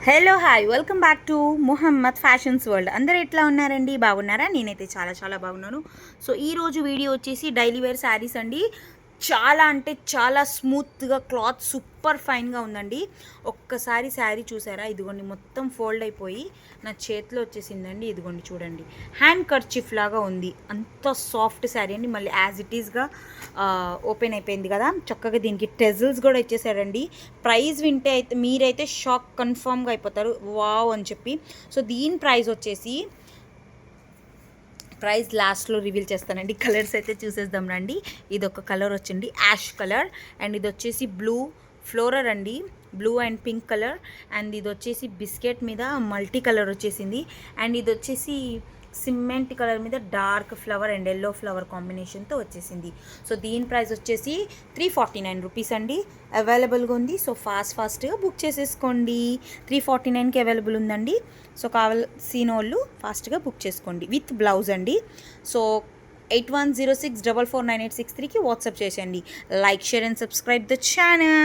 Hello hi welcome back to Muhammad fashions world. అందరూ ఎట్లా ఉన్నారండి? బాగున్నారా? నేనైతే చాలా చాలా బాగున్నాను. సో ఈరోజు వీడియో వచ్చేసి డైలీ వేర్ శారీస్ అండి. చాలా అంటే చాలా స్మూత్గా క్లాత్ సూపర్ ఫైన్గా ఉందండి. ఒక్కసారి శారీ చూసారా? ఇదిగోండి మొత్తం ఫోల్డ్ అయిపోయి నా చేతిలో వచ్చేసిందండి. ఇదిగోండి చూడండి, హ్యాండ్ కర్చీఫ్ లాగా ఉంది. అంత సాఫ్ట్ శారీ అండి. మళ్ళీ యాజ్ ఇట్ ఈస్గా ఓపెన్ అయిపోయింది కదా. చక్కగా దీనికి టెజల్స్ కూడా ఇచ్చేసారండి. ప్రైస్ వింటే అయితే మీరైతే షాక్ కన్ఫామ్గా అయిపోతారు, వావ్ అని చెప్పి. సో దీని ప్రైస్ లాస్ట్లో రివీల్ చేస్తానండి. కలర్స్ అయితే చూసేద్దాం రండి. ఇది ఒక కలర్ వచ్చింది యాష్ కలర్, అండ్ ఇది వచ్చేసి బ్లూ ఫ్లోరర్ అండి, blue and pink colour. And ఇది వచ్చేసి బిస్కెట్ మీద మల్టీ కలర్ వచ్చేసింది. అండ్ ఇది వచ్చేసి సిమెంట్ కలర్ మీద dark flower and yellow flower కాంబినేషన్తో వచ్చేసింది. సో దీని ప్రైస్ వచ్చేసి 349 రూపీస్ అండి. అవైలబుల్గా ఉంది. సో ఫాస్ట్గా బుక్ చేసేసుకోండి. 349కి అవైలబుల్ ఉందండి. సో కావాల్సిన వాళ్ళు ఫాస్ట్గా బుక్ చేసుకోండి విత్ బ్లౌజ్ అండి. సో 8106449863కి వాట్సాప్ చేసేయండి. Like, share and subscribe the channel.